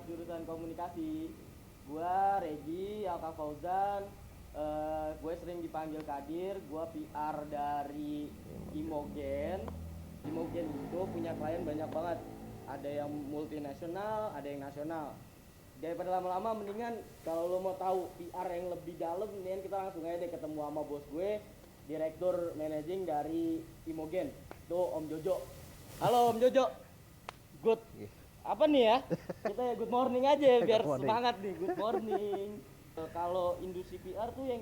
anak jurusan komunikasi. Gua Regi Alka Fauzan. Gue sering dipanggil Kadir. Gue PR dari Imogen. Imogen itu punya klien banyak banget. Ada yang multinasional, ada yang nasional. Daripada lama-lama, mendingan kalau lo mau tahu PR yang lebih dalam, mendingan kita langsung aja deh ketemu sama bos gue, direktur managing dari Imogen. Tuh Om Jojo. Halo Om Jojo. Good. Apa nih ya? Kita ya good morning aja biar Good morning. semangat nih. Good morning. Kalau industri PR tuh yang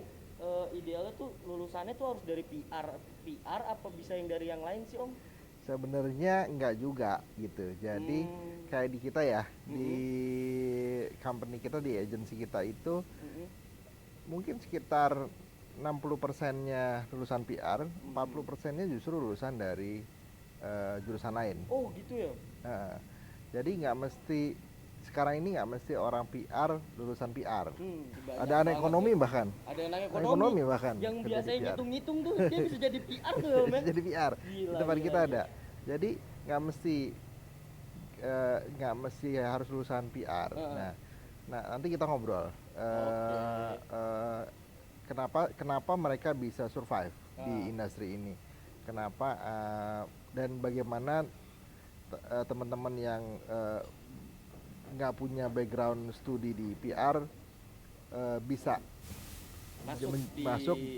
idealnya tuh lulusannya tuh harus dari PR apa bisa yang dari yang lain sih Om? Sebenarnya enggak juga gitu. Jadi kayak di kita ya, di company kita, di agensi kita itu mungkin sekitar 60%-nya lulusan PR, 40%-nya justru lulusan dari jurusan lain. Oh gitu ya? Jadi nggak mesti, sekarang ini nggak mesti orang PR lulusan PR. Banyak Ada anak banget ekonomi ya. bahkan. Ada yang Anak ekonomi bahkan yang kerja di biasanya PR. ngitung-ngitung tuh dia bisa jadi PR tuh ya Om ya? Jadi PR. Gila, Di tempat gila, kita gila. ada. Jadi nggak mesti harus lulusan PR. Nah nanti kita ngobrol. Kenapa mereka bisa survive di industri ini? Kenapa dan bagaimana teman-teman yang nggak punya background studi di PR bisa masuk di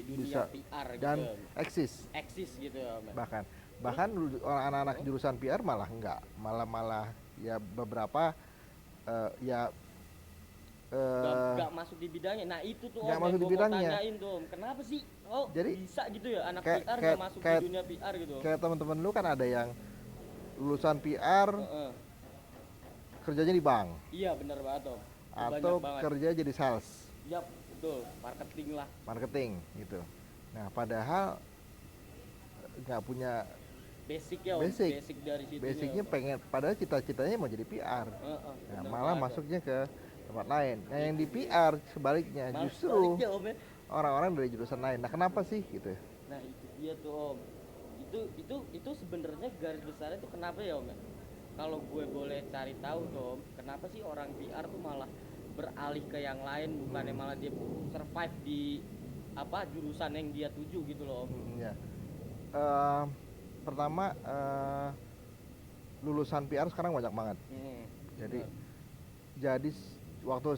dunia bisa PR gitu dan ya. Eksis gitu ya Om. bahkan anak-anak jurusan PR malah enggak, malah ya beberapa ya Gak masuk di bidangnya. Nah itu tuh nggak Om masuk yang di gue mau bidangnya. tanyain tuh Om. Kenapa sih Jadi bisa gitu ya anak kayak- PR kayak- gak masuk kayak- di dunia PR gitu Om? kayak teman-teman lu kan ada yang lulusan PR kerjanya di bank Iya benar banget Om. atau kerja jadi sales, Yap betul, marketing gitu. Nah padahal nggak punya basic ya Om. basic Dari situ basicnya pengen, padahal cita-citanya mau jadi PR. Nah, malah masuknya ke tempat lain. Nah yang di PR sebaliknya, justru Om ya. orang-orang dari jurusan lain. Nah kenapa sih gitu? Nah itu dia tuh Om. Itu sebenarnya garis besarnya tuh kenapa ya Om ya? Kalau gue boleh cari tahu tuh Om, kenapa sih orang PR tuh malah beralih ke yang lain, bukannya malah dia survive di jurusan yang dia tuju gitu loh Om. Ya. Pertama lulusan PR sekarang banyak banget. Jadi waktu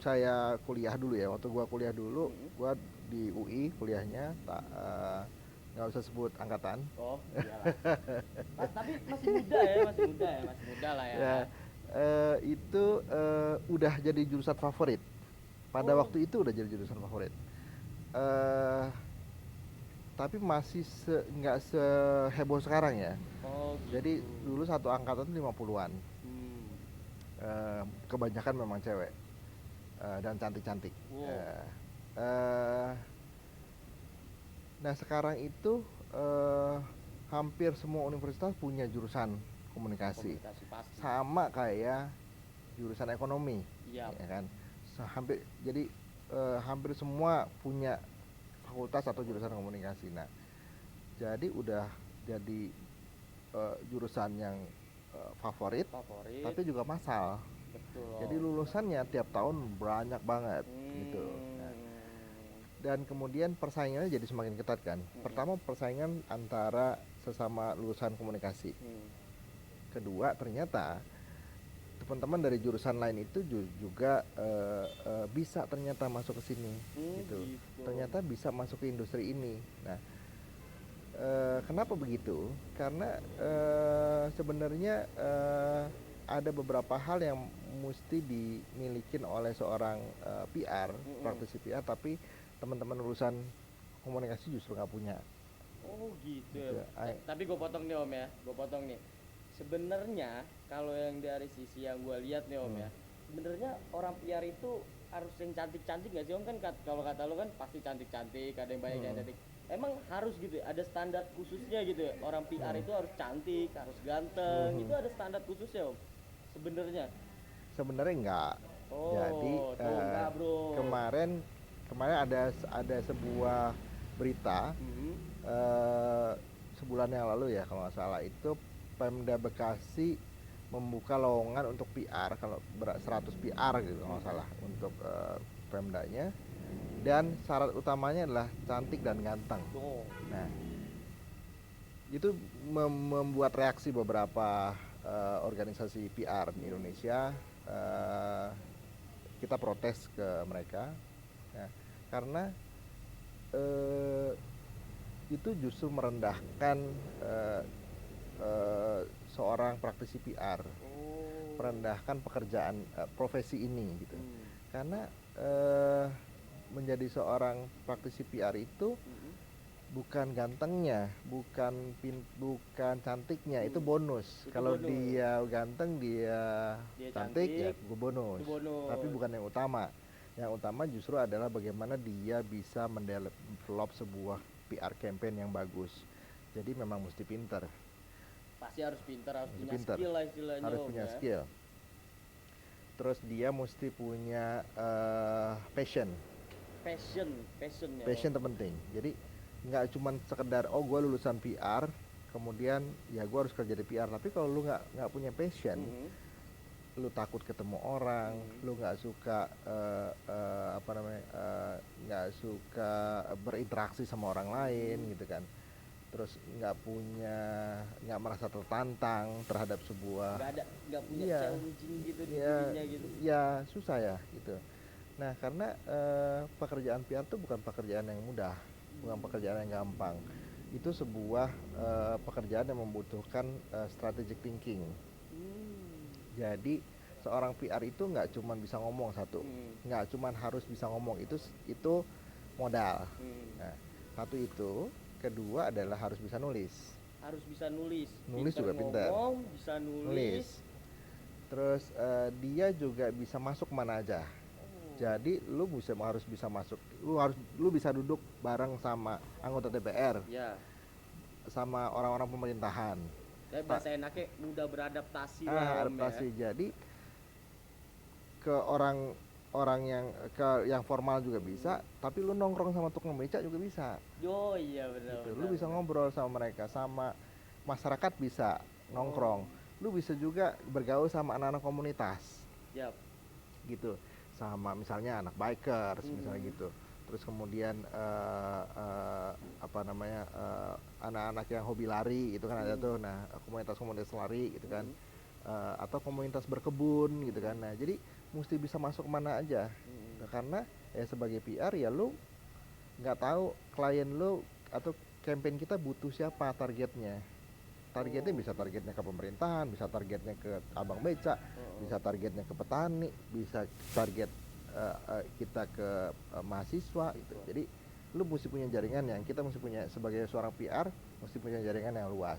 saya kuliah dulu ya, waktu gua kuliah dulu, gua di UI kuliahnya, nggak usah sebut angkatan. Oh iyalah. Tapi masih muda lah ya. Itu udah jadi jurusan favorit. Pada waktu itu udah jadi jurusan favorit. Tapi masih nggak seheboh sekarang ya. Gitu. Jadi dulu satu angkatan 50-an. Kebanyakan memang cewek dan cantik-cantik. Nah sekarang itu hampir semua universitas punya jurusan komunikasi pasti. Sama kayak jurusan ekonomi, ya kan? Jadi hampir semua punya fakultas atau jurusan komunikasi. Nah jadi udah jadi jurusan yang favorit, tapi juga massal. Betul. Jadi lulusannya tiap tahun banyak banget gitu. Nah, dan kemudian persaingannya jadi semakin ketat kan. Pertama persaingan antara sesama lulusan komunikasi. Kedua ternyata teman-teman dari jurusan lain itu juga bisa ternyata masuk ke sini gitu. Ternyata bisa masuk ke industri ini. Nah kenapa begitu? Karena sebenarnya ada beberapa hal yang mesti dimilikin oleh seorang PR, praktisi PR, tapi teman-teman lulusan komunikasi justru nggak punya. Oh gitu. Tapi gue potong nih Om ya, sebenarnya kalau yang dari sisi yang gue lihat nih Om ya, sebenarnya orang PR itu harus yang cantik-cantik nggak sih Om? Kan kalau kata lo kan pasti cantik-cantik, ada yang banyak yang cantik. Emang harus gitu ya? Ada standar khususnya gitu ya? Orang PR itu harus cantik, harus ganteng, itu ada standar khususnya Om? Sebenarnya enggak. Jadi enggak, bro. kemarin ada sebuah berita sebulan yang lalu ya kalau nggak salah, itu Pemda Bekasi membuka lowongan untuk PR, kalau 100 PR gitu kalau nggak salah untuk Pemdanya, dan syarat utamanya adalah cantik dan ganteng. Oh. Nah, itu membuat reaksi beberapa organisasi PR di Indonesia. Kita protes ke mereka, ya, karena itu justru merendahkan seorang praktisi PR, merendahkan pekerjaan profesi ini gitu. Karena menjadi seorang praktisi PR itu bukan gantengnya, bukan cantiknya, itu bonus. Kalau dia ganteng, dia cantik, ya bonus. Tapi bukan yang utama. Yang utama justru adalah bagaimana dia bisa mendevelop sebuah PR campaign yang bagus. Jadi memang mesti pinter. Pasti harus pinter, harus punya skill lah istilahnya. Harus punya skill. Terus dia mesti punya passion. Passion terpenting. Jadi nggak cuma sekedar gue lulusan PR, kemudian ya gue harus kerja di PR. Tapi kalau lu nggak punya passion, lu takut ketemu orang, lu nggak suka nggak suka berinteraksi sama orang lain gitu kan, terus nggak merasa tertantang terhadap sebuah, nggak punya challenging gitu di dirinya gitu, ya susah ya gitu. Nah karena pekerjaan PR itu bukan pekerjaan yang mudah, bukan pekerjaan yang gampang. Itu sebuah pekerjaan yang membutuhkan strategic thinking. Jadi seorang PR itu nggak cuma bisa ngomong satu, nggak cuma harus bisa ngomong, itu modal. Nah, satu itu, kedua adalah harus bisa nulis. Nulis juga pintar. Bisa nulis. Terus dia juga bisa masuk mana aja. Jadi lu harus bisa masuk, lu bisa duduk bareng sama anggota DPR, sama orang-orang pemerintahan. Bahasa enaknya mudah beradaptasi adaptasi. Jadi ke orang yang formal juga bisa, tapi lu nongkrong sama tukang beca juga bisa. Oh iya benar. Gitu. Lu bisa ngobrol sama mereka, sama masyarakat bisa nongkrong. Lu bisa juga bergaul sama anak-anak komunitas. Gitu. Sama misalnya anak bikers misalnya gitu. Terus kemudian anak-anak yang hobi lari gitu kan, ada tuh. Nah, komunitas lari gitu kan. Atau komunitas berkebun gitu kan. Nah, jadi mesti bisa masuk mana aja. Karena sebagai PR ya lu nggak tahu klien lu atau campaign kita butuh siapa targetnya. Targetnya bisa targetnya ke pemerintahan, bisa targetnya ke abang beca, bisa targetnya ke petani, bisa target kita ke mahasiswa gitu. Jadi lu mesti punya jaringan kita mesti punya, sebagai seorang PR mesti punya jaringan yang luas.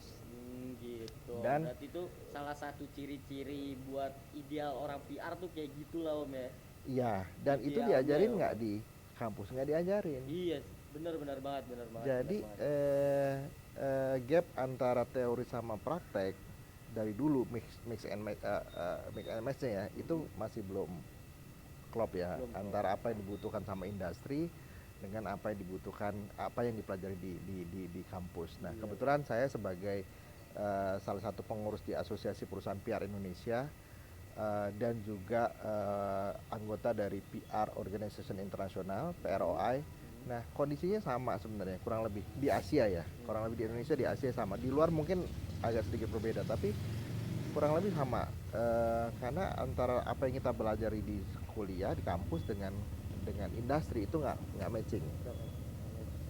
Gitu. Dan berarti itu salah satu ciri-ciri buat ideal orang PR tuh kayak gitulah Om ya. Iya, dan itu diajarin nggak di kampus? Nggak diajarin. Iya, benar banget. Jadi gap antara teori sama praktek dari dulu mix and match-nya ya, itu masih belum klop ya, antara apa yang dibutuhkan sama industri dengan apa yang dibutuhkan, apa yang dipelajari di kampus. Nah, kebetulan saya sebagai salah satu pengurus di Asosiasi Perusahaan PR Indonesia dan juga anggota dari PR Organization International, PROI. Nah, kondisinya sama sebenarnya, kurang lebih di Asia ya, kurang lebih di Indonesia, di Asia sama, di luar mungkin agak sedikit berbeda, tapi kurang lebih sama. Karena antara apa yang kita belajar di kuliah, di kampus dengan industri itu nggak matching.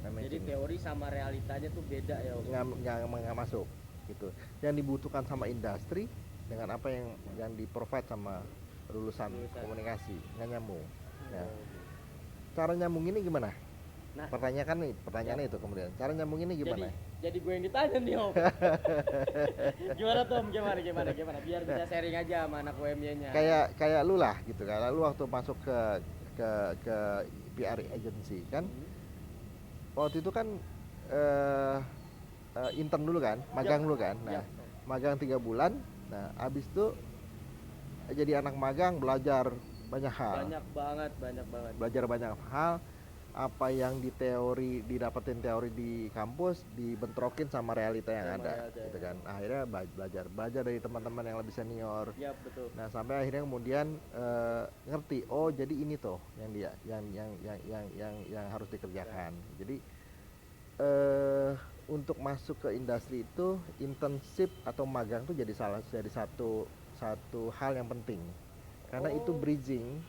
Jadi teori sama realitanya tuh beda ya, nggak masuk gitu. Yang dibutuhkan sama industri dengan apa yang di-provide sama lulusan komunikasi nggak nyambung. Nah, cara nyambung ini gimana? Nah, pertanyaannya itu kemudian cara nyambung ini gimana? Jadi gue yang ditanya nih Om. Gimana Tom? Gimana? Biar bisa sharing aja sama anak UMY-nya. Kayak lu lah gitu. Kalau lu waktu masuk ke PR agency kan, waktu itu kan intern dulu kan, magang dulu kan. Nah, magang 3 bulan. Nah, abis itu jadi anak magang, belajar banyak hal. Banyak banget. Belajar banyak hal. apa yang di teori didapetin teori di kampus dibentrokin sama realita yang Sama ada realita. gitu kan. Akhirnya belajar dari teman-teman yang lebih senior. Ya betul. Nah, sampai akhirnya kemudian ngerti, oh jadi ini toh yang dia yang harus dikerjakan. Jadi untuk masuk ke industri itu internship atau magang tuh jadi satu hal yang penting. Karena itu bridging,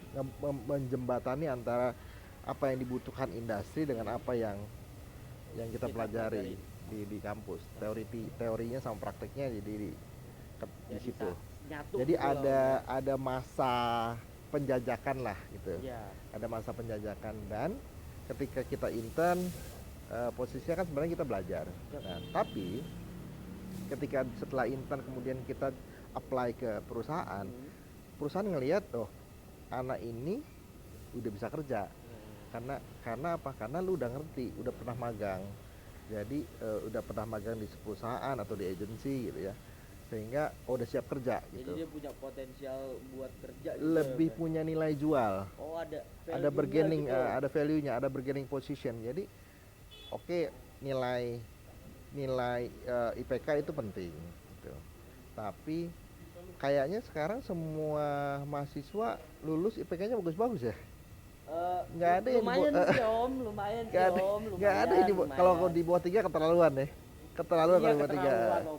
menjembatani antara apa yang dibutuhkan industri dengan apa yang kita pelajari di kampus. Teorinya sama prakteknya jadi di situ. Jadi gitu ada masa penjajakan lah gitu. Ya. Ada masa penjajakan, dan ketika kita intern posisinya kan sebenarnya kita belajar. Nah, tapi ketika setelah intern kemudian kita apply ke perusahaan, perusahaan ngelihat, oh anak ini udah bisa kerja. Karena apa? Karena lu udah ngerti, udah pernah magang. Jadi udah pernah magang di perusahaan atau di agensi gitu ya. Sehingga udah siap kerja gitu. Jadi dia punya potensial buat kerja gitu. Lebih punya nilai jual. Oh, ada bargaining gitu. Ada value-nya, ada bargaining position. Jadi oke, nilai IPK itu penting gitu. Tapi kayaknya sekarang semua mahasiswa lulus IPK-nya bagus-bagus ya. Nggak ada yang lumayan sih om, lumayan sih om. Nggak ada yang kalau di bawah 3 keterlaluan ya. Keterlaluan kalau di bawah 3. Keterlaluan.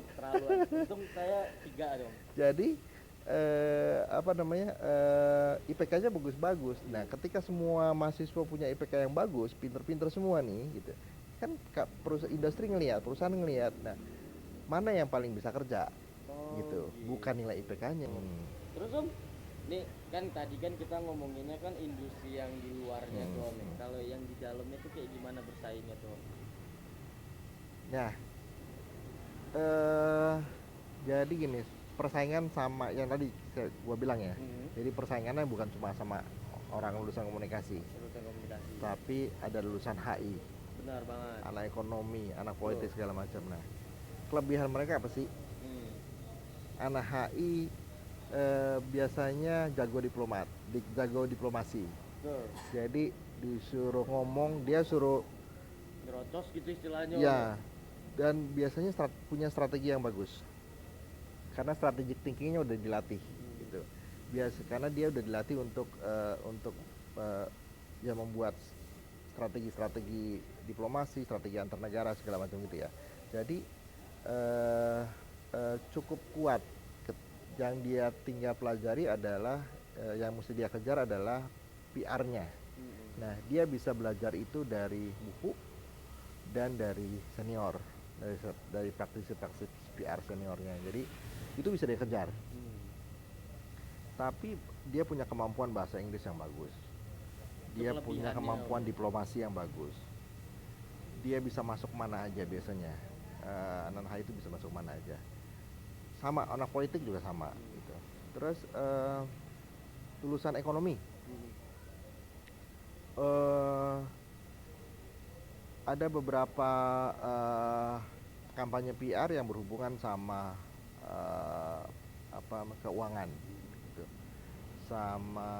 Untung saya 3 dong. Jadi IPK-nya bagus-bagus. Nah, ketika semua mahasiswa punya IPK yang bagus, pinter-pinter semua nih gitu. Kan perusahaan industri ngelihat, perusahaan ngelihat. Nah, mana yang paling bisa kerja? Gitu. Bukan nilai IPK-nya. Terus om, nih kan tadi kan kita ngomonginnya kan industri yang di luarnya tuh om. Kalau yang di dalamnya tuh kayak gimana bersaingnya tuh om? Nah, jadi gini, persaingan sama yang tadi gua bilang ya. Jadi persaingannya bukan cuma sama orang lulusan komunikasi. Tapi ada lulusan HI. Benar banget. Anak ekonomi, anak politik segala macam. Nah, kelebihan mereka apa sih? Anak HI biasanya jago diplomasi. Jadi disuruh ngomong, dia suruh nyerocos gitu istilahnya. Ya, dan biasanya punya strategi yang bagus. Karena strategic thinkingnya udah dilatih gitu. Karena dia udah dilatih untuk ya membuat strategi diplomasi, strategi antar negara segala macam gitu ya. Jadi cukup kuat. Yang dia tinggal pelajari adalah yang mesti dia kejar adalah PR-nya. Nah, dia bisa belajar itu dari buku dan dari senior, dari praktisi PR seniornya. Jadi itu bisa dia kejar. Tapi dia punya kemampuan bahasa Inggris yang bagus. Dia punya kemampuan diplomasi yang bagus. Dia bisa masuk mana aja biasanya. Anak HI itu bisa masuk mana aja. Sama anak politik juga sama gitu. Terus lulusan ekonomi. Ada beberapa kampanye PR yang berhubungan sama keuangan gitu. Sama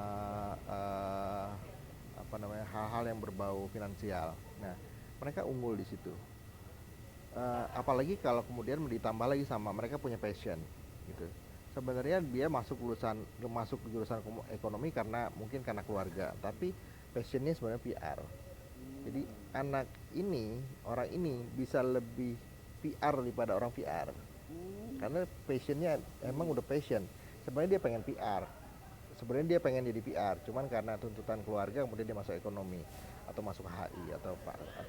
hal-hal yang berbau finansial. Nah, mereka unggul di situ. Apalagi kalau kemudian ditambah lagi sama mereka punya passion gitu. Sebenarnya dia masuk jurusan ekonomi karena keluarga, tapi passionnya sebenarnya PR. Jadi orang ini bisa lebih PR daripada orang PR. Karena passionnya emang udah passion. Sebenarnya dia pengen PR. Sebenarnya dia pengen jadi PR, cuman karena tuntutan keluarga kemudian dia masuk ekonomi atau masuk HI atau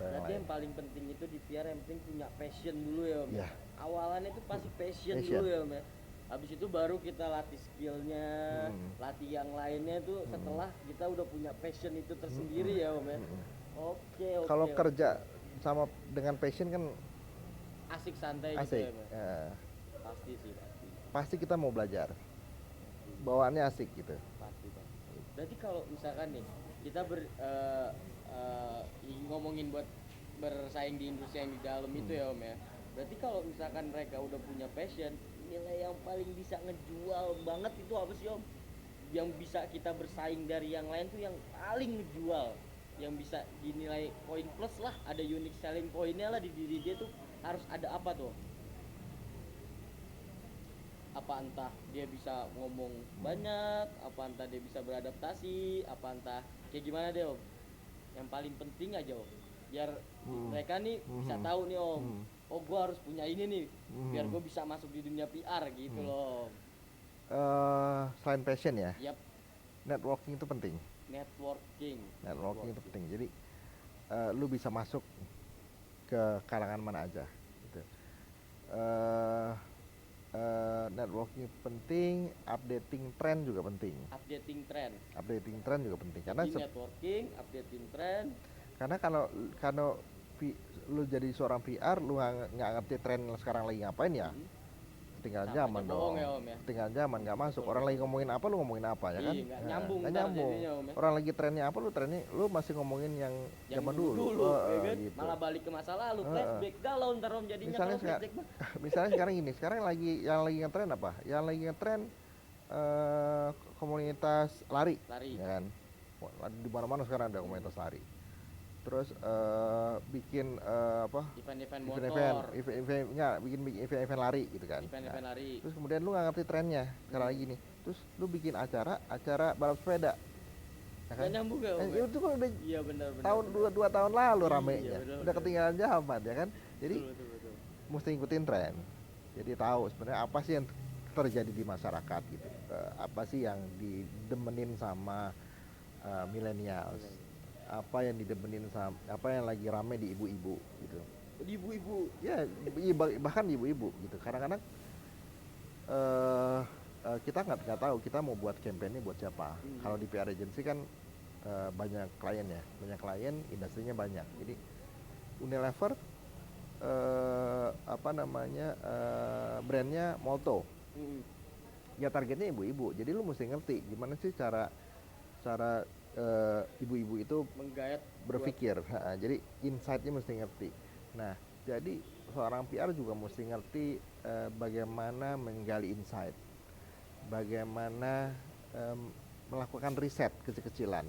yang lain. Yang paling penting itu di PR yang penting punya passion dulu ya om. Ya. Awalannya itu pasti passion dulu ya om ya. Habis itu baru kita latih skillnya, latih yang lainnya itu setelah kita udah punya passion itu tersendiri ya om ya. Oke. Kalau kerja sama dengan passion kan asik santai asik. Gitu ya. Pasti sih. Pasti kita mau belajar. Bawaannya asik gitu. Pasti. Berarti kalau misalkan nih kita ngomongin buat bersaing di industri yang di dalam itu ya om ya. Berarti kalau misalkan mereka udah punya passion, nilai yang paling bisa ngejual banget itu apa sih om? Yang bisa kita bersaing dari yang lain tuh yang paling ngejual, yang bisa dinilai poin plus lah, ada unique selling pointnya lah di diri dia tuh harus ada apa tuh? Apa entah dia bisa ngomong banyak, apa entah dia bisa beradaptasi, apa entah kayak gimana deh om? Yang paling penting aja om, biar mereka nih bisa tahu nih om, oh gue harus punya ini nih, biar gue bisa masuk di dunia PR gitu loh. Selain passion ya, Yap, networking itu penting. Networking Itu penting. Jadi lu bisa masuk ke kalangan mana aja gitu. Networking penting, updating trend juga penting. Updating trend juga penting karena networking, updating trend. Karena kalau lu jadi seorang PR, lu nggak ngerti tren sekarang lagi ngapain ya, ketinggalan zaman dong. Ya, om, ya? Ketinggalan zaman, nggak masuk. Orang lagi ngomongin apa, lu ngomongin apa ya kan? Nggak nyambung. Jadinya, om, ya? Orang lagi trennya apa, lu masih ngomongin yang zaman dulu ya kan? Gitu. Malah balik ke masa lalu, flashback galau ntar om jadinya. Misalnya sekarang gini, sekarang yang lagi ngetren apa? Yang lagi ngetren komunitas lari. Ya kan? Di mana-mana sekarang ada komunitas lari. Terus bikin event motor, bikin event lari gitu kan. Event lari. Terus kemudian lu nggak ngerti trennya sekarang lagi nih. Terus lu bikin acara balap sepeda. Ya kan? Nyambung gak, itu kan udah benar. Tahun 2 tahun lalu ramenya. Udah ketinggalan zaman ya kan. Jadi betul. mesti ngikutin tren. Jadi tahu sebenarnya apa sih yang terjadi di masyarakat gitu. Apa sih yang didemenin sama millennials. Apa yang didemenin sama, apa yang lagi rame di ibu-ibu gitu. Di ibu-ibu? Ya, bahkan di ibu-ibu gitu. Kadang-kadang kita nggak tahu kita mau buat campaign ini buat siapa. Kalau di PR agency kan banyak klien, industrinya banyak. Jadi Unilever brandnya Molto. Ya targetnya ibu-ibu. Jadi lu mesti ngerti gimana sih cara ibu-ibu itu menggait berpikir. Jadi insight-nya mesti ngerti. Nah, jadi seorang PR juga mesti ngerti bagaimana menggali insight, bagaimana melakukan riset kecil-kecilan.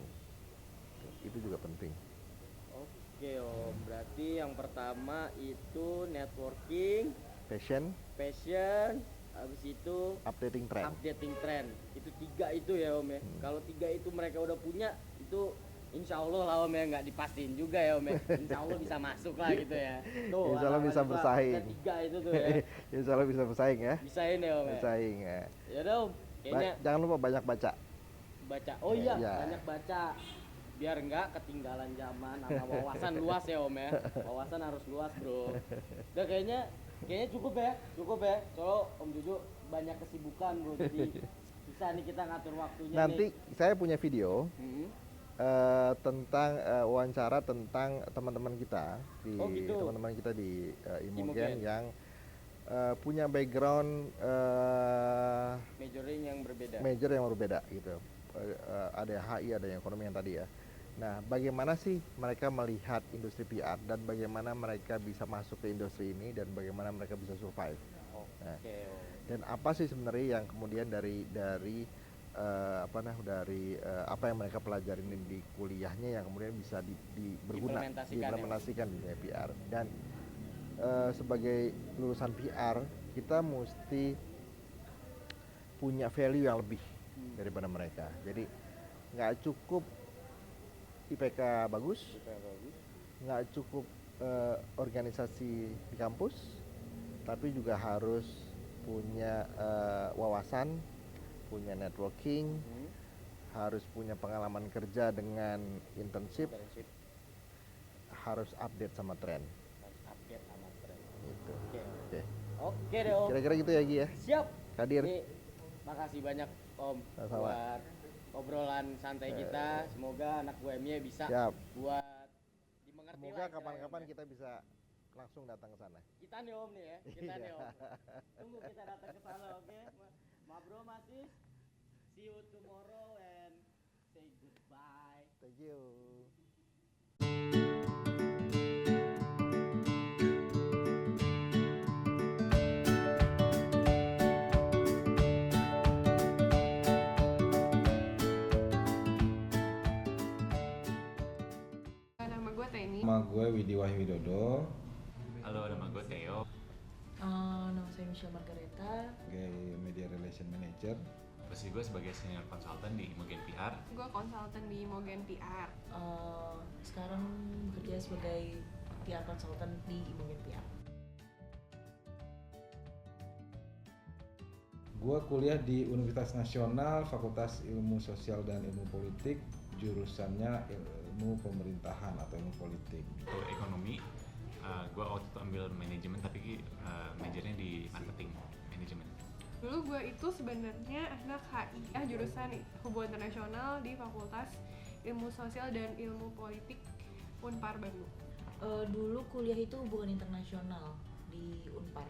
Itu juga penting. Oke om, berarti yang pertama itu networking, passion, habis itu updating trend. Itu 3 itu ya om ya. Kalau 3 itu mereka udah punya, itu insya Allah lah om ya, nggak dipastiin juga ya om ya. Insya Allah bisa masuk lah gitu ya. Tuh, insya Allah bisa bersaing. 3 itu tuh ya. Insya Allah bisa bersaing ya. Bisain ya om ya. Bersaing ya. Ya udah om. Jangan lupa banyak baca. Oh iya, banyak baca. Biar nggak ketinggalan zaman, sama wawasan luas ya om ya. Wawasan harus luas bro. Udah kayaknya cukup ya. Soalnya Om Jojo banyak kesibukan bro, jadi susah nih kita ngatur waktunya. Nanti saya punya video tentang wawancara tentang teman-teman kita di Imogen yang punya background major yang berbeda gitu. Ada HI, ada yang ekonomi yang tadi ya. Nah, bagaimana sih mereka melihat industri PR dan bagaimana mereka bisa masuk ke industri ini dan bagaimana mereka bisa survive. Dan apa sih sebenarnya yang kemudian dari apa yang mereka pelajarin di kuliahnya yang kemudian bisa berguna diimplementasikan di dunia PR. Dan sebagai lulusan PR kita mesti punya value yang lebih daripada mereka. Jadi nggak cukup IPK bagus, nggak cukup organisasi di kampus, tapi juga harus punya wawasan, punya networking, harus punya pengalaman kerja dengan internship, harus update sama tren. Gitu. Oke deh om. Kira-kira gitu ya Gi ya. Siap. Kadir. Makasih banyak om. Sama-sama. Buat obrolan santai kita. Semoga anak UMY bisa buat dimengerti. Semoga kapan-kapan kita bisa langsung datang ke sana. Kita nih om nih ya. Tunggu kita datang ke sana, oke? Ma bro masih. See you tomorrow and say goodbye. Thank you. Nuraini. Nama gue Widi Wahyu Widodo, Halo, nama gue Theo. Nama saya Michelle Margareta. sebagai Media Relation Manager. Posisi gue sebagai senior konsultan di Imogen PR. Gue konsultan di Imogen PR. Sekarang bekerja sebagai PR konsultan di Imogen PR. Gue kuliah di Universitas Nasional, Fakultas Ilmu Sosial dan Ilmu Politik, jurusannya Ilmu Pemerintahan atau Ilmu Politik. Untuk ekonomi, gue waktu itu ambil manajemen tapi majornya di marketing manajemen. Dulu gue itu sebenarnya anak HI, jurusan Hubungan Internasional di Fakultas Ilmu Sosial dan Ilmu Politik Unpar Bandung. Dulu kuliah itu hubungan internasional di Unpar.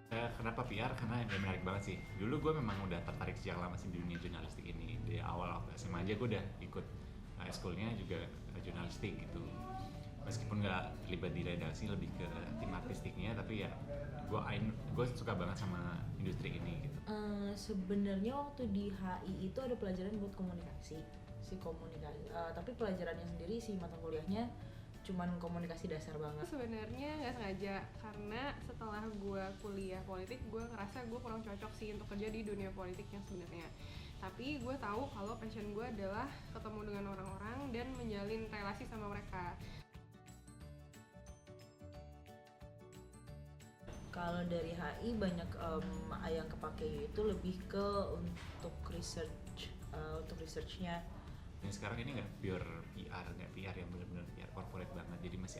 Kenapa PR? Karena ya menarik banget sih. Dulu gue memang udah tertarik sejak lama sih di dunia jurnalistik ini. Di awal waktu SMA aja gue udah ikut eskulnya juga jurnalistik gitu. Meskipun nggak terlibat di redaksi, lebih ke tim artistiknya, tapi ya gue suka banget sama industri ini gitu. Sebenarnya waktu di HI itu ada pelajaran buat komunikasi, tapi pelajarannya sendiri si mata kuliahnya cuman komunikasi dasar banget. Sebenarnya nggak sengaja, karena setelah gue kuliah politik, gue ngerasa gue kurang cocok sih untuk kerja di dunia politik yang sebenarnya. Tapi gue tahu kalau passion gue adalah ketemu dengan orang-orang dan menjalin relasi sama mereka. Kalau dari HI banyak yang kepake itu lebih ke untuk researchnya. Dan sekarang ini nggak pure PR, nggak PR yang benar-benar PR corporate banget. Jadi masih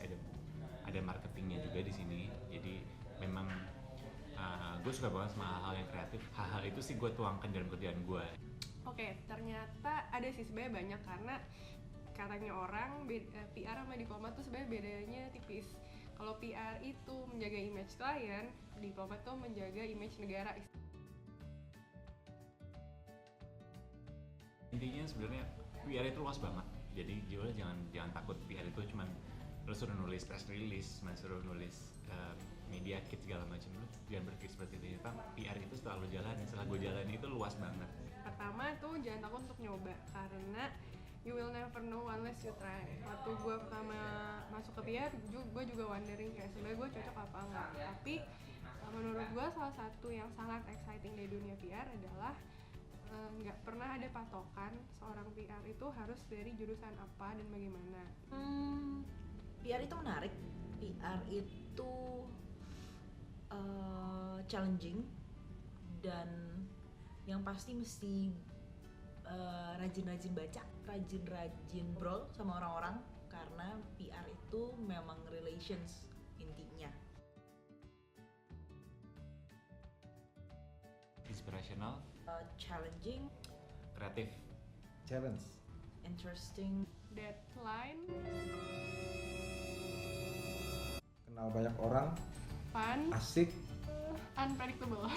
ada marketingnya juga di sini. Jadi memang gue suka banget sama hal-hal yang kreatif. Hal-hal itu sih gue tuangkan dalam kerjaan gue. Oke, ternyata ada sih sebenarnya banyak, karena katanya orang PR sama diplomat tuh sebenarnya bedanya tipis. Kalau PR itu menjaga image klien, diplomat tuh menjaga image negara. Intinya sebenarnya PR itu luas banget. Jadi jangan takut PR itu cuman lo suruh nulis press release, suruh nulis media kit segala macam. Lo jangan berpikir seperti itu. PR itu setelah lo jalanin, setelah gue jalanin itu luas banget. Pertama tuh jangan takut untuk nyoba, karena you will never know unless you try. Waktu gue pertama masuk ke PR, gue juga wondering kayak sebenarnya gue cocok apa enggak. Tapi menurut gue salah satu yang sangat exciting di dunia PR adalah nggak pernah ada patokan seorang PR itu harus dari jurusan apa dan bagaimana. PR itu menarik, PR itu challenging, dan yang pasti mesti rajin-rajin baca, rajin-rajin ngobrol sama orang-orang, karena PR itu memang relations intinya. Inspirational, Challenging, kreatif, Challenge. interesting, Deadline, Kenal banyak orang, fun, asik, unpredictable.